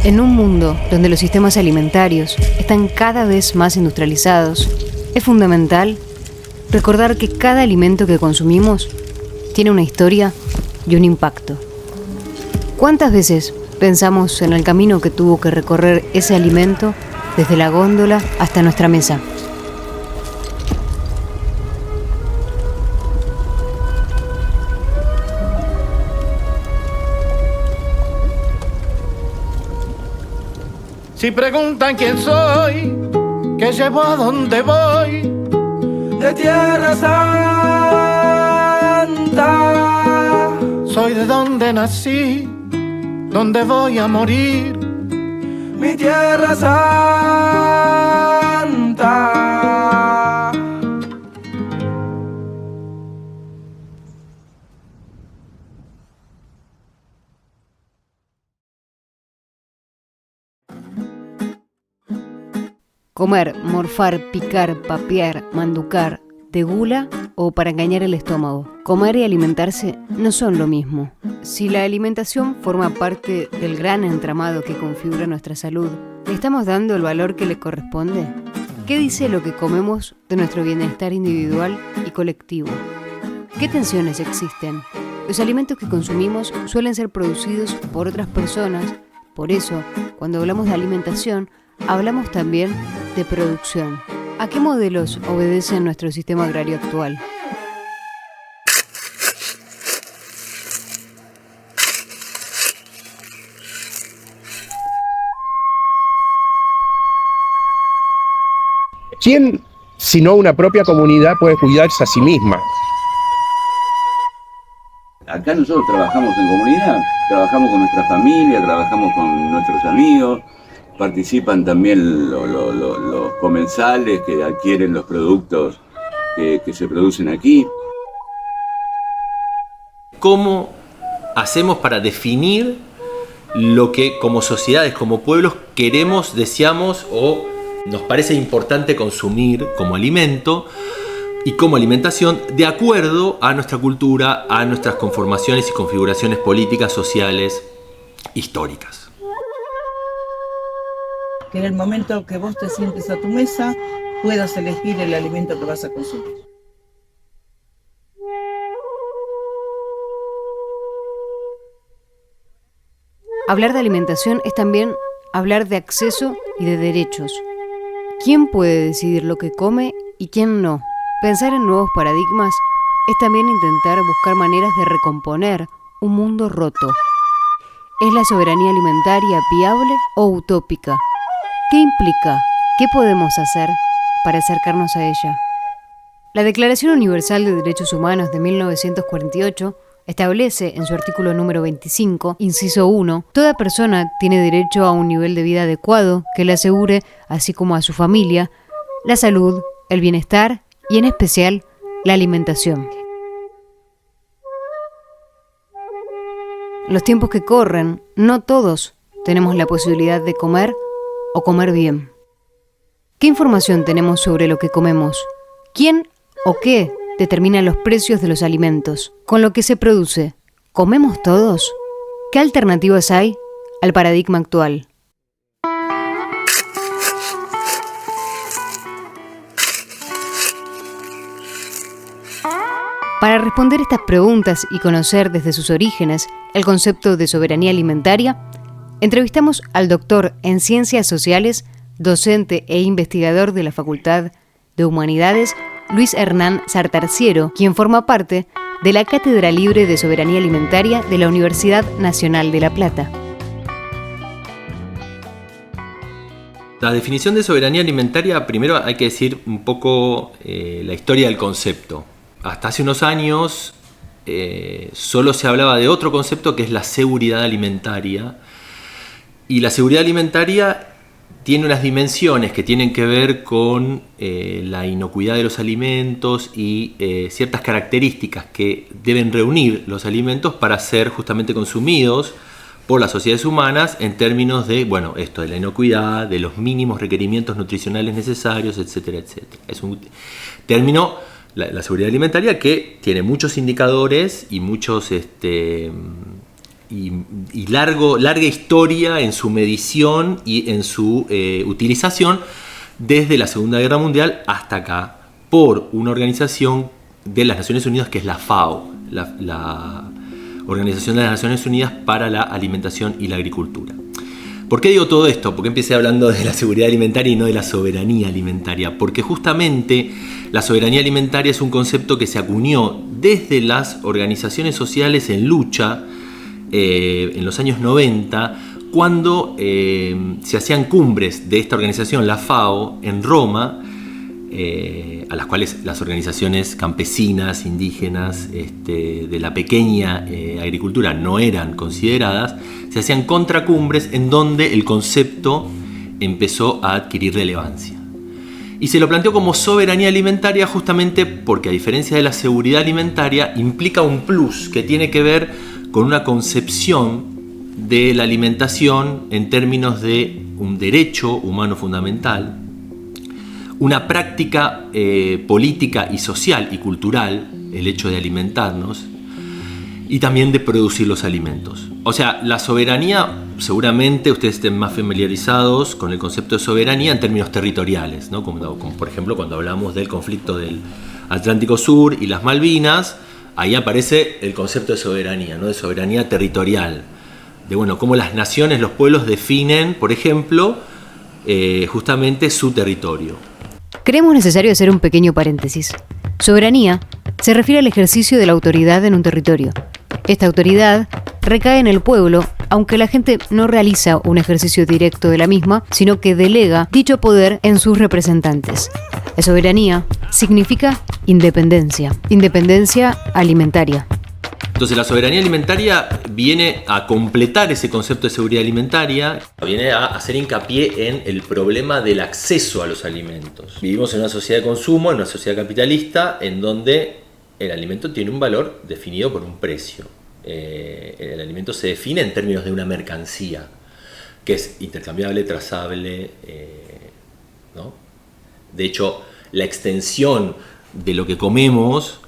En un mundo donde los sistemas alimentarios están cada vez más industrializados, es fundamental recordar que cada alimento que consumimos tiene una historia y un impacto. ¿Cuántas veces pensamos en el camino que tuvo que recorrer ese alimento desde la góndola hasta nuestra mesa? Si preguntan quién soy, qué llevo, a dónde voy, de Tierra Santa. Soy de donde nací, donde voy a morir, mi Tierra Santa. Comer, morfar, picar, papear, manducar, de gula o para engañar el estómago. Comer y alimentarse no son lo mismo. Si la alimentación forma parte del gran entramado que configura nuestra salud, ¿le estamos dando el valor que le corresponde? ¿Qué dice lo que comemos de nuestro bienestar individual y colectivo? ¿Qué tensiones existen? Los alimentos que consumimos suelen ser producidos por otras personas. Por eso, cuando hablamos de alimentación, hablamos también de producción. ¿A qué modelos obedece nuestro sistema agrario actual? ¿Quién, sino una propia comunidad, puede cuidarse a sí misma? Acá nosotros trabajamos en comunidad, trabajamos con nuestra familia, trabajamos con nuestros amigos. Participan también los comensales que adquieren los productos que se producen aquí. ¿Cómo hacemos para definir lo que como sociedades, como pueblos queremos, deseamos o nos parece importante consumir como alimento y como alimentación de acuerdo a nuestra cultura, a nuestras conformaciones y configuraciones políticas, sociales, históricas? Que en el momento que vos te sientes a tu mesa, puedas elegir el alimento que vas a consumir. Hablar de alimentación es también hablar de acceso y de derechos. ¿Quién puede decidir lo que come y quién no? Pensar en nuevos paradigmas es también intentar buscar maneras de recomponer un mundo roto. ¿Es la soberanía alimentaria viable o utópica? ¿Qué implica? ¿Qué podemos hacer para acercarnos a ella? La Declaración Universal de Derechos Humanos de 1948 establece en su artículo número 25, inciso 1, toda persona tiene derecho a un nivel de vida adecuado que le asegure, así como a su familia, la salud, el bienestar y en especial la alimentación. En los tiempos que corren, no todos tenemos la posibilidad de comer o comer bien. ¿Qué información tenemos sobre lo que comemos? ¿Quién o qué determina los precios de los alimentos? ¿Con lo que se produce, comemos todos? ¿Qué alternativas hay al paradigma actual? Para responder estas preguntas y conocer desde sus orígenes el concepto de soberanía alimentaria, entrevistamos al doctor en Ciencias Sociales, docente e investigador de la Facultad de Humanidades, Luis Hernán Sartarciero, quien forma parte de la Cátedra Libre de Soberanía Alimentaria de la Universidad Nacional de La Plata. La definición de soberanía alimentaria, primero hay que decir un poco la historia del concepto. Hasta hace unos años solo se hablaba de otro concepto que es la seguridad alimentaria. Y la seguridad alimentaria tiene unas dimensiones que tienen que ver con la inocuidad de los alimentos y ciertas características que deben reunir los alimentos para ser justamente consumidos por las sociedades humanas en términos de, bueno, esto de la inocuidad, de los mínimos requerimientos nutricionales necesarios, etcétera, etcétera. Es un término, la seguridad alimentaria, que tiene muchos indicadores y muchos larga historia en su medición y en su utilización desde la Segunda Guerra Mundial hasta acá, por una organización de las Naciones Unidas que es la FAO, la Organización de las Naciones Unidas para la Alimentación y la Agricultura. ¿Por qué digo todo esto? ¿Por qué empecé hablando de la seguridad alimentaria y no de la soberanía alimentaria? Porque justamente la soberanía alimentaria es un concepto que se acuñó desde las organizaciones sociales en lucha en los años 90, cuando se hacían cumbres de esta organización, la FAO, en Roma, a las cuales las organizaciones campesinas, indígenas, de la pequeña agricultura no eran consideradas. Se hacían contracumbres en donde el concepto empezó a adquirir relevancia. Y se lo planteó como soberanía alimentaria justamente porque, a diferencia de la seguridad alimentaria, implica un plus que tiene que ver con una concepción de la alimentación en términos de un derecho humano fundamental, una práctica política y social y cultural, el hecho de alimentarnos, y también de producir los alimentos. O sea, la soberanía, seguramente ustedes estén más familiarizados con el concepto de soberanía en términos territoriales, ¿no? Como por ejemplo cuando hablamos del conflicto del Atlántico Sur y las Malvinas, ahí aparece el concepto de soberanía, ¿no? De soberanía territorial, de cómo las naciones, los pueblos definen, por ejemplo, justamente su territorio. Creemos necesario hacer un pequeño paréntesis. Soberanía se refiere al ejercicio de la autoridad en un territorio. Esta autoridad recae en el pueblo, aunque la gente no realiza un ejercicio directo de la misma, sino que delega dicho poder en sus representantes. La soberanía significa independencia alimentaria. Entonces la soberanía alimentaria viene a completar ese concepto de seguridad alimentaria, viene a hacer hincapié en el problema del acceso a los alimentos. Vivimos en una sociedad de consumo, en una sociedad capitalista, en donde el alimento tiene un valor definido por un precio. El alimento se define en términos de una mercancía, que es intercambiable, trazable, ¿no? De hecho, la extensión de lo que comemos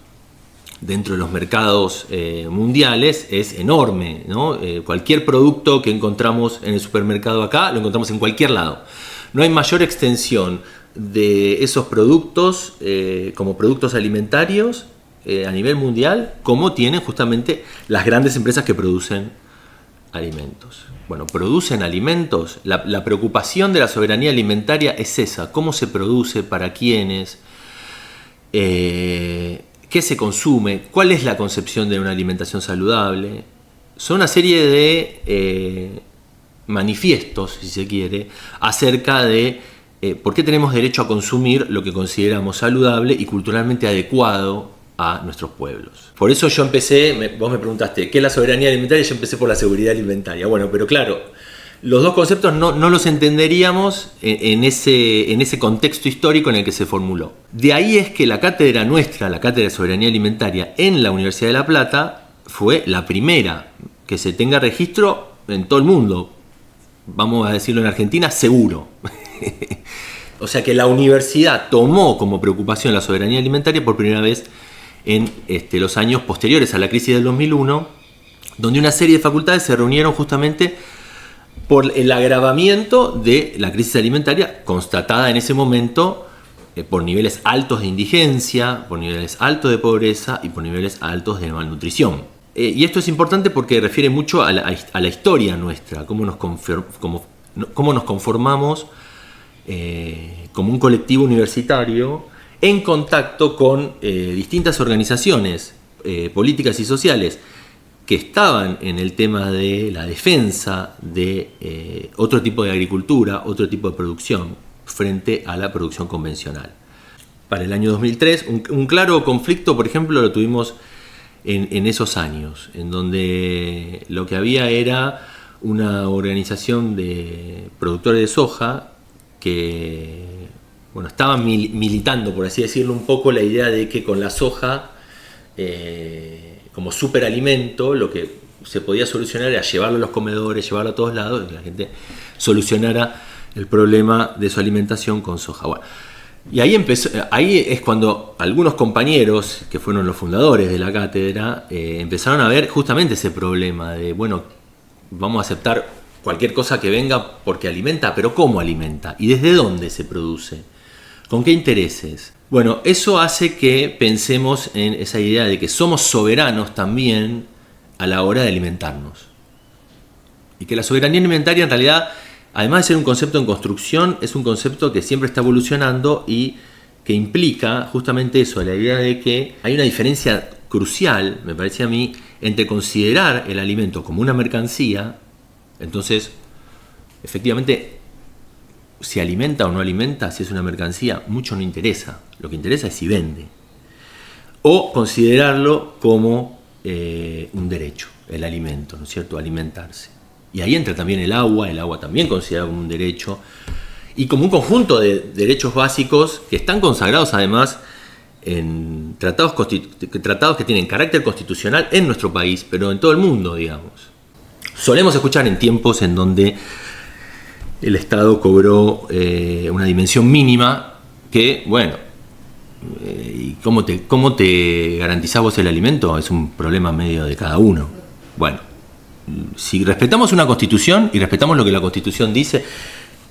dentro de los mercados mundiales es enorme, ¿no? Cualquier producto que encontramos en el supermercado acá, lo encontramos en cualquier lado. No hay mayor extensión de esos productos como productos alimentarios a nivel mundial como tienen justamente las grandes empresas que producen alimentos. Bueno, producen alimentos. La preocupación de la soberanía alimentaria es esa: cómo se produce, para quiénes, qué se consume, cuál es la concepción de una alimentación saludable. Son una serie de manifiestos, si se quiere, acerca de por qué tenemos derecho a consumir lo que consideramos saludable y culturalmente adecuado a nuestros pueblos. Por eso yo empecé, vos me preguntaste, ¿qué es la soberanía alimentaria? Yo empecé por la seguridad alimentaria. Bueno, pero claro, los dos conceptos no los entenderíamos en ese contexto histórico en el que se formuló. De ahí es que la cátedra nuestra, la cátedra de soberanía alimentaria en la Universidad de La Plata, fue la primera que se tenga registro en todo el mundo. Vamos a decirlo en Argentina, seguro. O sea que la universidad tomó como preocupación la soberanía alimentaria por primera vez en los años posteriores a la crisis del 2001, donde una serie de facultades se reunieron justamente por el agravamiento de la crisis alimentaria constatada en ese momento por niveles altos de indigencia, por niveles altos de pobreza y por niveles altos de malnutrición. Y esto es importante porque refiere mucho a la historia nuestra, cómo nos conformamos como un colectivo universitario en contacto con distintas organizaciones políticas y sociales que estaban en el tema de la defensa de otro tipo de agricultura, otro tipo de producción frente a la producción convencional. Para el año 2003, un claro conflicto, por ejemplo, lo tuvimos en esos años, en donde lo que había era una organización de productores de soja que estaban militando, por así decirlo, un poco la idea de que con la soja como superalimento lo que se podía solucionar era llevarlo a los comedores, llevarlo a todos lados, y que la gente solucionara el problema de su alimentación con soja. Bueno, y ahí es cuando algunos compañeros, que fueron los fundadores de la cátedra, empezaron a ver justamente ese problema de, vamos a aceptar cualquier cosa que venga porque alimenta, pero ¿cómo alimenta? ¿Y desde dónde se produce? ¿Con qué intereses? Bueno, eso hace que pensemos en esa idea de que somos soberanos también a la hora de alimentarnos. Y que la soberanía alimentaria en realidad, además de ser un concepto en construcción, es un concepto que siempre está evolucionando y que implica justamente eso, la idea de que hay una diferencia crucial, me parece a mí, entre considerar el alimento como una mercancía. Entonces, efectivamente, si alimenta o no alimenta, si es una mercancía, mucho no interesa. Lo que interesa es si vende. O considerarlo como un derecho, el alimento, ¿no es cierto? Alimentarse. Y ahí entra también el agua también considerado como un derecho, y como un conjunto de derechos básicos que están consagrados además en tratados que tienen carácter constitucional en nuestro país, pero en todo el mundo, digamos. Solemos escuchar en tiempos en donde el Estado cobró una dimensión mínima que, bueno, ¿y cómo te garantizás vos el alimento? Es un problema medio de cada uno. Bueno, si respetamos una Constitución y respetamos lo que la Constitución dice,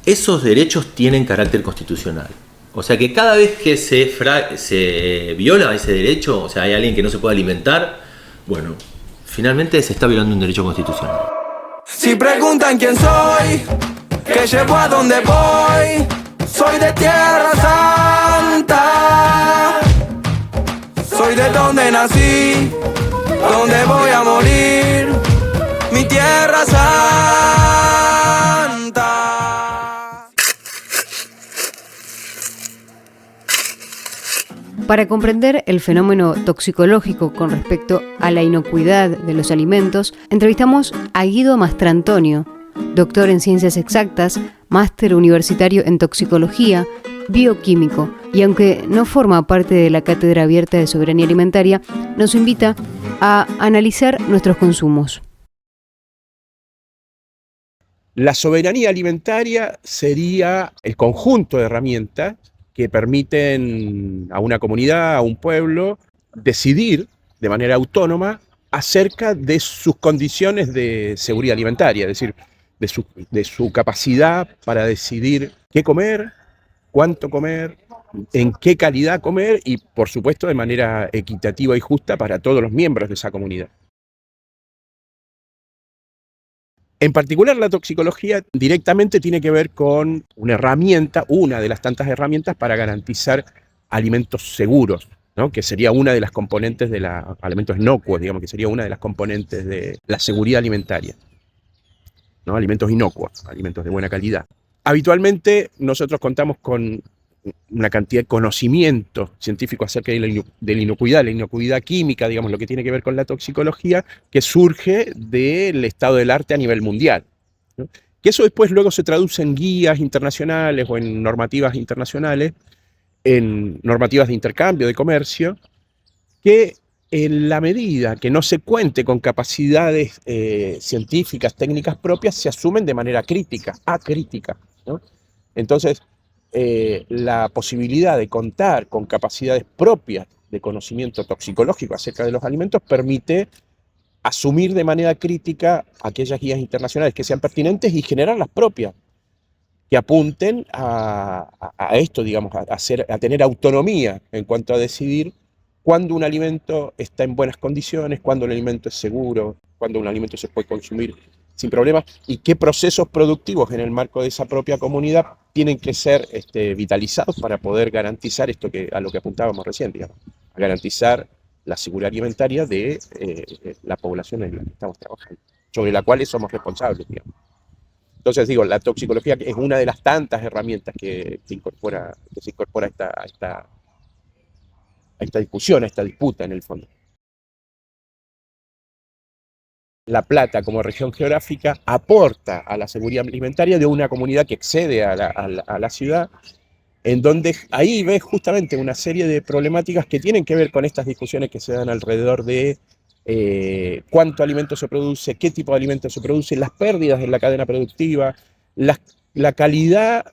esos derechos tienen carácter constitucional. O sea que cada vez que se viola ese derecho, o sea, hay alguien que no se puede alimentar, bueno, finalmente se está violando un derecho constitucional. Si preguntan quién soy, que llevo a donde voy, soy de Tierra Santa. Soy de donde nací, donde voy a morir, mi Tierra Santa. Para comprender el fenómeno toxicológico con respecto a la inocuidad de los alimentos, entrevistamos a Guido Mastrantonio, doctor en Ciencias Exactas, máster universitario en Toxicología, bioquímico, y aunque no forma parte de la Cátedra Abierta de Soberanía Alimentaria, nos invita a analizar nuestros consumos. La soberanía alimentaria sería el conjunto de herramientas que permiten a una comunidad, a un pueblo, decidir de manera autónoma acerca de sus condiciones de seguridad alimentaria, es decir, de su capacidad para decidir qué comer, cuánto comer, en qué calidad comer y, por supuesto, de manera equitativa y justa para todos los miembros de esa comunidad. En particular, la toxicología directamente tiene que ver con una herramienta, una de las tantas herramientas para garantizar alimentos seguros, ¿no? Que sería una de las componentes de alimentos inocuos, digamos, que sería una de las componentes de la seguridad alimentaria, ¿no? Alimentos inocuos, alimentos de buena calidad. Habitualmente nosotros contamos con una cantidad de conocimiento científico acerca de la inocuidad química, digamos, lo que tiene que ver con la toxicología, que surge del estado del arte a nivel mundial, ¿no? Que eso después luego se traduce en guías internacionales o en normativas internacionales, en normativas de intercambio, de comercio, que en la medida que no se cuente con capacidades científicas, técnicas propias, se asumen de manera acrítica, ¿no? Entonces, la posibilidad de contar con capacidades propias de conocimiento toxicológico acerca de los alimentos permite asumir de manera crítica aquellas guías internacionales que sean pertinentes y generar las propias, que apunten a esto, digamos, a tener autonomía en cuanto a decidir cuándo un alimento está en buenas condiciones, cuándo el alimento es seguro, cuándo un alimento se puede consumir sin problemas y qué procesos productivos en el marco de esa propia comunidad tienen que ser vitalizados para poder garantizar esto a lo que apuntábamos recién, digamos, a garantizar la seguridad alimentaria de la población en la que estamos trabajando, sobre la cual somos responsables, digamos. Entonces digo, la toxicología es una de las tantas herramientas que se incorpora a esta discusión, a esta disputa en el fondo. La Plata, como región geográfica, aporta a la seguridad alimentaria de una comunidad que excede a la ciudad, en donde ahí ves justamente una serie de problemáticas que tienen que ver con estas discusiones que se dan alrededor de cuánto alimento se produce, qué tipo de alimento se produce, las pérdidas en la cadena productiva, la calidad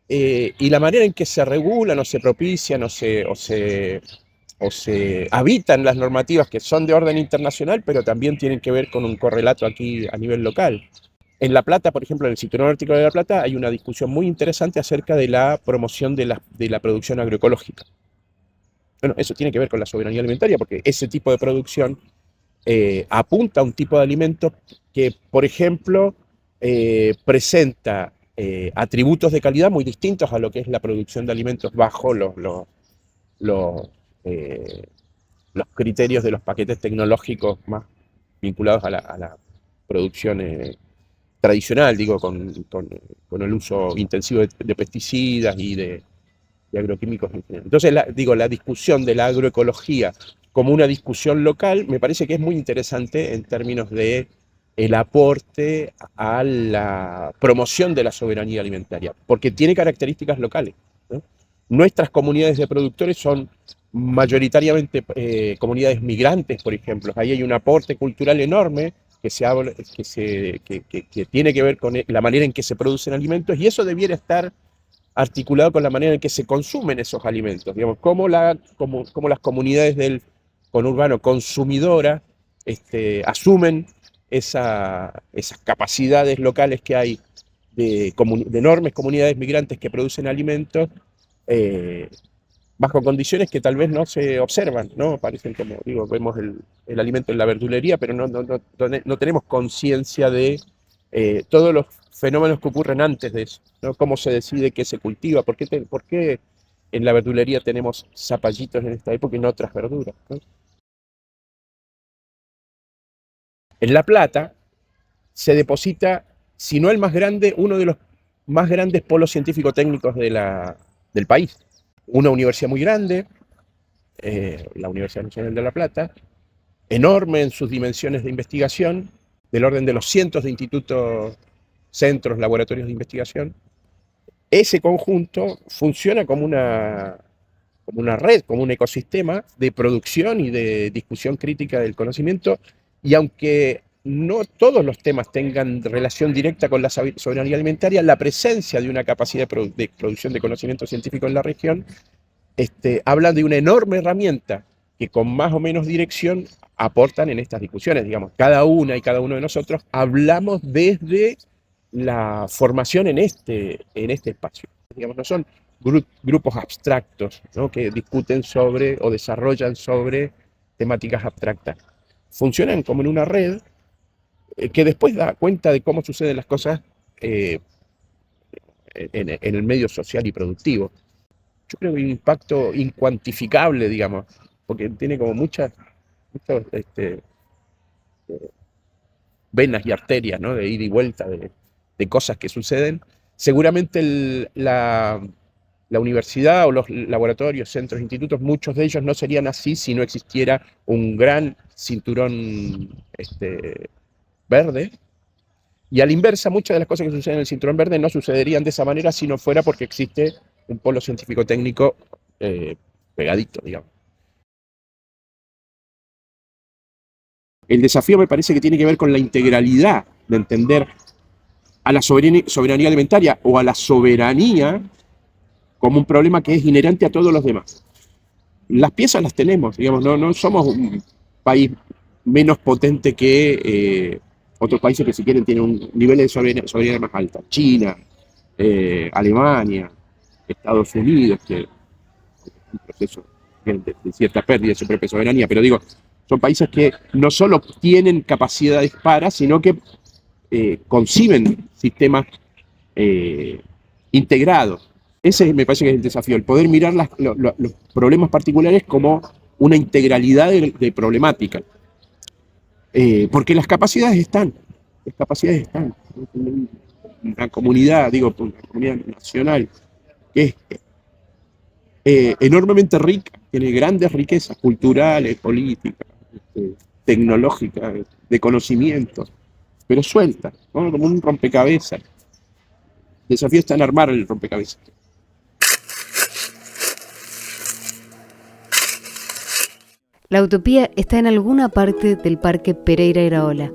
y la manera en que se regulan o se propician o se o se habitan las normativas que son de orden internacional, pero también tienen que ver con un correlato aquí a nivel local. En La Plata, por ejemplo, en el Cinturón Ártico de La Plata, hay una discusión muy interesante acerca de la promoción de la producción agroecológica. Bueno, eso tiene que ver con la soberanía alimentaria, porque ese tipo de producción apunta a un tipo de alimento que, por ejemplo, presenta atributos de calidad muy distintos a lo que es la producción de alimentos bajo los criterios de los paquetes tecnológicos más vinculados a la producción tradicional, digo, con el uso intensivo de pesticidas y de agroquímicos en general. Entonces, la discusión de la agroecología como una discusión local me parece que es muy interesante en términos de el aporte a la promoción de la soberanía alimentaria, porque tiene características locales, ¿no? Nuestras comunidades de productores son mayoritariamente comunidades migrantes, por ejemplo. Ahí hay un aporte cultural enorme que tiene que ver con la manera en que se producen alimentos, y eso debiera estar articulado con la manera en que se consumen esos alimentos, digamos, cómo las comunidades del conurbano consumidora asumen esas capacidades locales que hay de enormes comunidades migrantes que producen alimentos bajo condiciones que tal vez no se observan, ¿no? Parecen como, digo, vemos el alimento en la verdulería, pero no tenemos conciencia de todos los fenómenos que ocurren antes de eso, ¿no? Cómo se decide qué se cultiva, por qué en la verdulería tenemos zapallitos en esta época y no otras verduras, ¿no? En La Plata se deposita, si no el más grande, uno de los más grandes polos científico-técnicos del país. Una universidad muy grande, la Universidad Nacional de La Plata, enorme en sus dimensiones de investigación, del orden de los cientos de institutos, centros, laboratorios de investigación. Ese conjunto funciona como una red, como un ecosistema de producción y de discusión crítica del conocimiento, y aunque no todos los temas tengan relación directa con la soberanía alimentaria, la presencia de una capacidad de producción de conocimiento científico en la región habla de una enorme herramienta que con más o menos dirección aportan en estas discusiones. Digamos, cada una y cada uno de nosotros hablamos desde la formación en este espacio. Digamos, no son grupos abstractos, ¿no?, que discuten sobre o desarrollan sobre temáticas abstractas. Funcionan como en una red que después da cuenta de cómo suceden las cosas en el medio social y productivo. Yo creo que hay un impacto incuantificable, digamos, porque tiene como muchas venas y arterias, ¿no?, de ida y vuelta de cosas que suceden. Seguramente la universidad o los laboratorios, centros, institutos, muchos de ellos no serían así si no existiera un gran cinturón verde. Y a la inversa, muchas de las cosas que suceden en el cinturón verde no sucederían de esa manera si no fuera porque existe un polo científico-técnico pegadito, digamos. El desafío me parece que tiene que ver con la integralidad de entender a la soberanía alimentaria o a la soberanía como un problema que es inherente a todos los demás. Las piezas las tenemos, digamos, no somos un país menos potente que otros países que si quieren tienen un nivel de soberanía más alta. China, Alemania, Estados Unidos, que es un proceso de cierta pérdida de su propia soberanía, pero digo, son países que no solo tienen capacidades sino que conciben sistemas integrados. Ese me parece que es el desafío, el poder mirar los problemas particulares como una integralidad de problemática. Porque las capacidades están. Una comunidad, digo, una comunidad nacional que es enormemente rica, tiene grandes riquezas culturales, políticas, tecnológicas, de conocimiento, pero suelta, ¿no?, como un rompecabezas. El desafío está en armar el rompecabezas. La utopía está en alguna parte del Parque Pereira Iraola,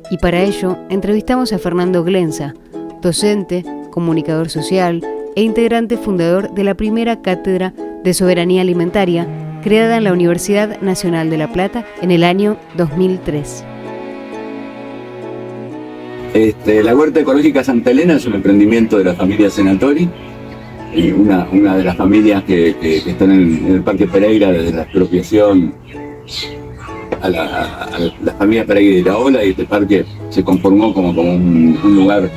y para ello entrevistamos a Fernando Glensa, docente, comunicador social e integrante fundador de la primera cátedra de soberanía alimentaria creada en la Universidad Nacional de La Plata en el año 2003. La huerta ecológica Santa Elena es un emprendimiento de la familia Senatori, una de las familias que están en el Parque Pereira desde la expropiación a la familia Pereira de Iraola, y este parque se conformó como un lugar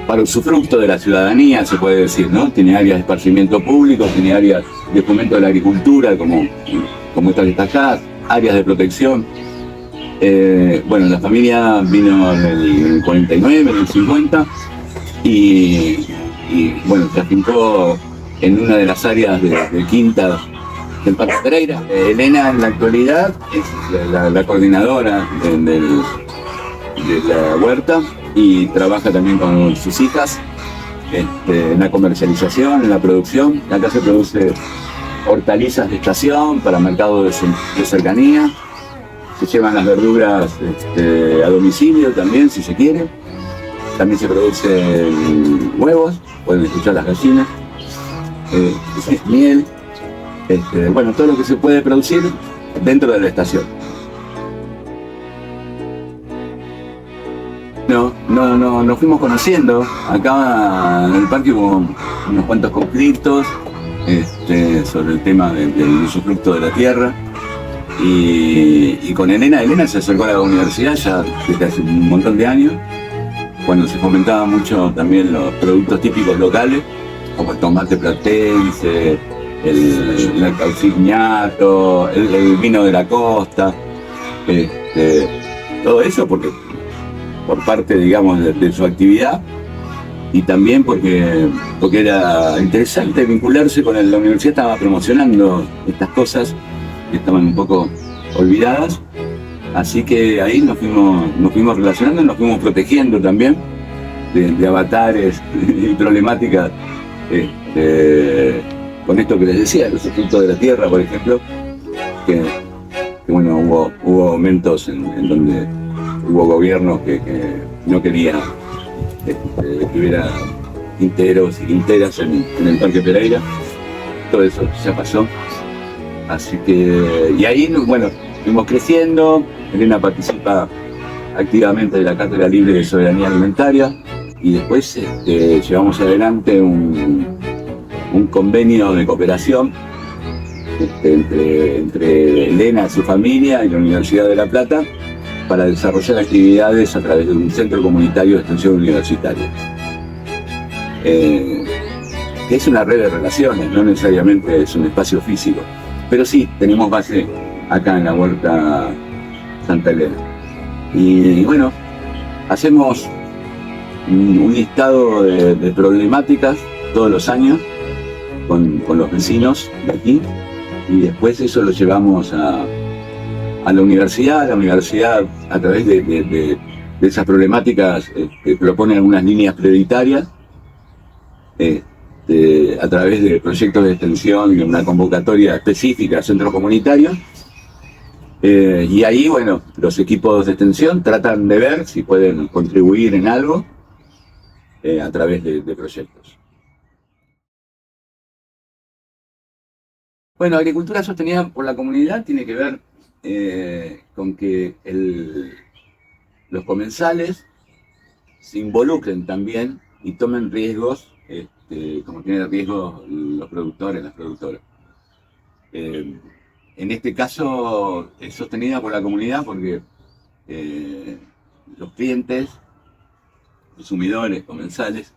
para usufructo de la ciudadanía, se puede decir, ¿no? Tiene áreas de esparcimiento público, tiene áreas de fomento de la agricultura, como estas destacadas, áreas de protección. Bueno, la familia vino en el 49, en el 50, y bueno, se afincó en una de las áreas de quintas del Parque Pereira. Elena en la actualidad es la coordinadora de la huerta y trabaja también con sus hijas en la comercialización, en la producción. Acá se produce hortalizas de estación para mercados de cercanía. Se llevan las verduras a domicilio también, si se quiere. También se producen huevos, pueden escuchar las gallinas, miel, bueno, todo lo que se puede producir dentro de la estación. Nos fuimos conociendo. Acá en el parque hubo unos cuantos conflictos sobre el tema del usufructo de la tierra. Y con Elena se acercó a la universidad ya desde hace un montón de años, cuando se fomentaban mucho también los productos típicos locales, como el tomate platense, el cauciñato, el vino de la costa, todo eso por parte, digamos, de su actividad, y también porque era interesante vincularse con la universidad. Estaba promocionando estas cosas que estaban un poco olvidadas, así que ahí nos fuimos relacionando, nos fuimos protegiendo también de avatares y problemáticas con esto que les decía, los efectos de la tierra, por ejemplo, que bueno, hubo aumentos en donde hubo gobiernos que no querían que hubiera quinteros y quinteras en el Parque Pereira. Todo eso ya pasó. Así que, y ahí, bueno, fuimos creciendo. Elena participa activamente de la Cátedra Libre de Soberanía Alimentaria, y después llevamos adelante un convenio de cooperación entre Elena y su familia y la Universidad de La Plata para desarrollar actividades a través de un centro comunitario de extensión universitaria. Que es una red de relaciones, no necesariamente es un espacio físico. Pero sí, tenemos base acá en la huerta Santa Elena. Y bueno, hacemos un listado de problemáticas todos los años con los vecinos de aquí, y después eso lo llevamos a la universidad. La universidad, a través de esas problemáticas, propone algunas líneas prioritarias a través de proyectos de extensión y una convocatoria específica a centros comunitarios. Y ahí, bueno, los equipos de extensión tratan de ver si pueden contribuir en algo a través de proyectos. Bueno, agricultura sostenida por la comunidad tiene que ver con que los comensales se involucren también y tomen riesgos, como tienen riesgos los productores, las productoras. En este caso es sostenida por la comunidad porque los clientes, consumidores, comensales,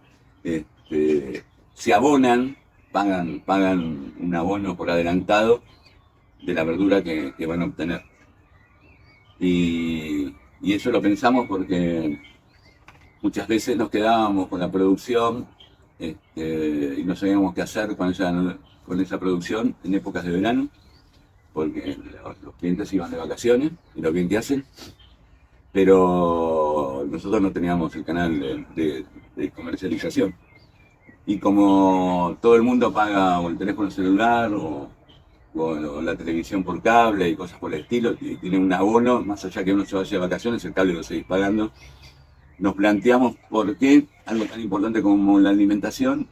se abonan, pagan un abono por adelantado de la verdura que van a obtener. Y eso lo pensamos porque muchas veces nos quedábamos con la producción y no sabíamos qué hacer con esa producción en épocas de verano, porque los clientes iban de vacaciones, y lo bien que hacen, pero nosotros no teníamos el canal de comercialización. Y como todo el mundo paga o el teléfono celular o la televisión por cable y cosas por el estilo, y tiene un abono, más allá que uno se vaya de vacaciones, el cable lo seguís pagando, nos planteamos por qué algo tan importante como la alimentación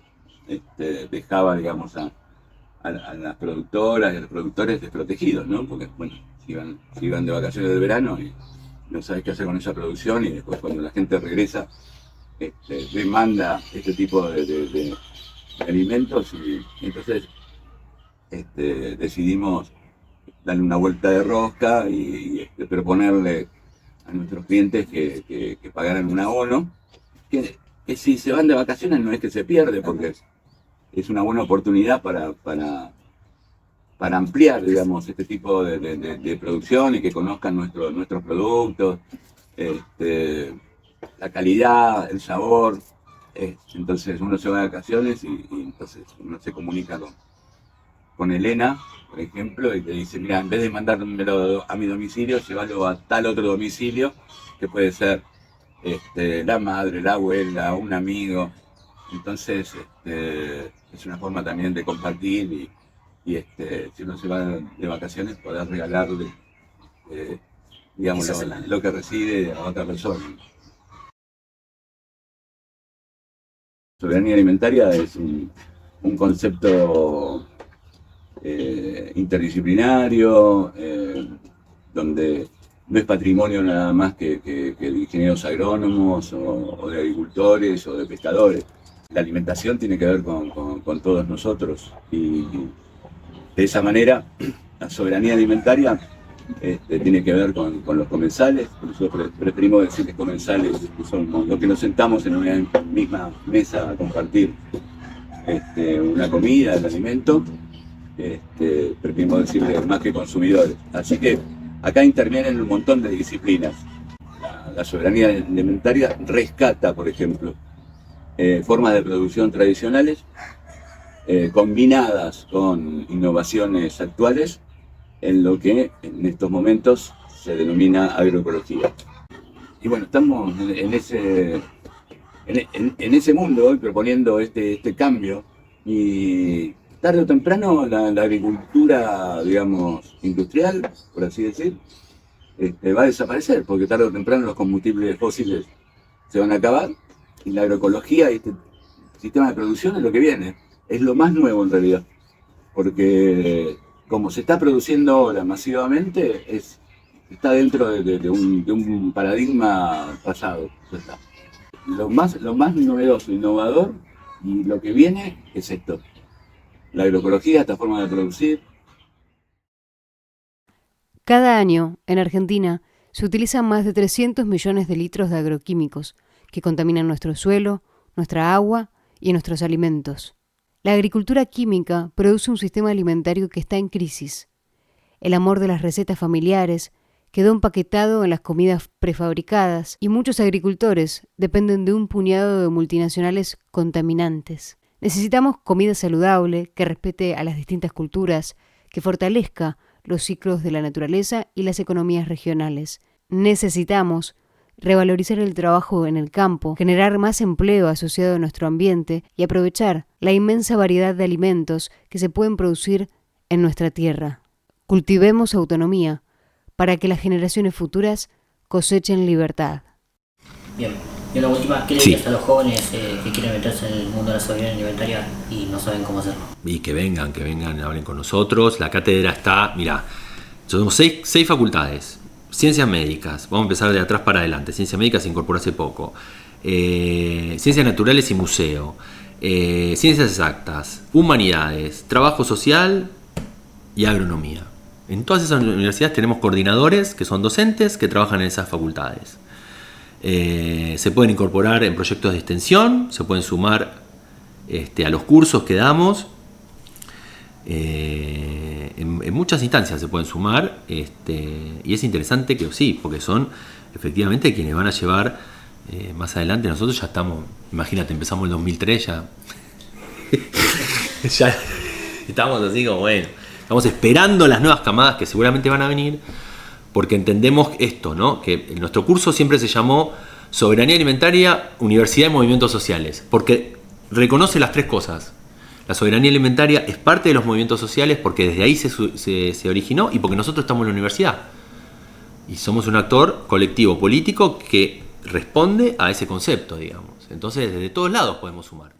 dejaba, digamos, a a las productoras y a los productores desprotegidos, ¿no? Porque, bueno, si van de vacaciones del verano y no sabes qué hacer con esa producción, y después cuando la gente regresa, demanda este tipo de alimentos, y entonces decidimos darle una vuelta de rosca y proponerle a nuestros clientes que pagaran un abono, que si se van de vacaciones no es que se pierde, porque es una buena oportunidad para ampliar, digamos, este tipo de producción y que conozcan nuestros productos, la calidad, el sabor. Entonces uno se va de vacaciones y entonces uno se comunica con Elena, por ejemplo, y te dice, mira, en vez de mandármelo a mi domicilio, llévalo a tal otro domicilio, que puede ser la madre, la abuela, un amigo. Entonces es una forma también de compartir y si uno se va de vacaciones, poder regalarle digamos, lo que recibe a otra persona. Soberanía alimentaria es un concepto interdisciplinario, donde no es patrimonio nada más que de ingenieros agrónomos o de agricultores o de pescadores. La alimentación tiene que ver con todos nosotros, y de esa manera la soberanía alimentaria tiene que ver con los comensales. Nosotros preferimos decir que comensales son los que nos sentamos en una misma mesa a compartir una comida, el alimento. Preferimos decirle más que consumidores. Así que acá intervienen un montón de disciplinas. La soberanía alimentaria rescata, por ejemplo, formas de producción tradicionales combinadas con innovaciones actuales en lo que en estos momentos se denomina agroecología. Y bueno, estamos en ese mundo hoy proponiendo este cambio, y tarde o temprano la agricultura, digamos, industrial, por así decir, va a desaparecer, porque tarde o temprano los combustibles fósiles se van a acabar, y la agroecología y este sistema de producción es lo que viene, es lo más nuevo en realidad, porque como se está produciendo ahora masivamente, está dentro de un paradigma pasado. Lo más novedoso, innovador, y lo que viene es esto. La agroecología, esta forma de producir. Cada año, en Argentina, se utilizan más de 300 millones de litros de agroquímicos que contaminan nuestro suelo, nuestra agua y nuestros alimentos. La agricultura química produce un sistema alimentario que está en crisis. El amor de las recetas familiares quedó empaquetado en las comidas prefabricadas, y muchos agricultores dependen de un puñado de multinacionales contaminantes. Necesitamos comida saludable, que respete a las distintas culturas, que fortalezca los ciclos de la naturaleza y las economías regionales. Necesitamos revalorizar el trabajo en el campo, generar más empleo asociado a nuestro ambiente y aprovechar la inmensa variedad de alimentos que se pueden producir en nuestra tierra. Cultivemos autonomía para que las generaciones futuras cosechen libertad. Bien, y la última, ¿qué le dirías a los jóvenes que quieren meterse en el mundo de la soberanía alimentaria y no saben cómo hacerlo? Y que vengan, hablen con nosotros. La cátedra está, mirá, tenemos seis facultades. Ciencias médicas, vamos a empezar de atrás para adelante. Ciencias médicas se incorporó hace poco. Ciencias naturales y museo. Ciencias exactas, humanidades, trabajo social y agronomía. En todas esas universidades tenemos coordinadores que son docentes que trabajan en esas facultades. Se pueden incorporar en proyectos de extensión, se pueden sumar a los cursos que damos. En muchas instancias se pueden sumar, y es interesante que sí, porque son efectivamente quienes van a llevar más adelante. Nosotros ya estamos, imagínate, empezamos en 2003 ya estamos así como, bueno, estamos esperando las nuevas camadas que seguramente van a venir, porque entendemos esto, ¿no? Que nuestro curso siempre se llamó Soberanía Alimentaria, Universidad y Movimientos Sociales, porque reconoce las tres cosas. La soberanía alimentaria es parte de los movimientos sociales porque desde ahí se originó, y porque nosotros estamos en la universidad. Y somos un actor colectivo político que responde a ese concepto, digamos. Entonces, desde todos lados podemos sumar.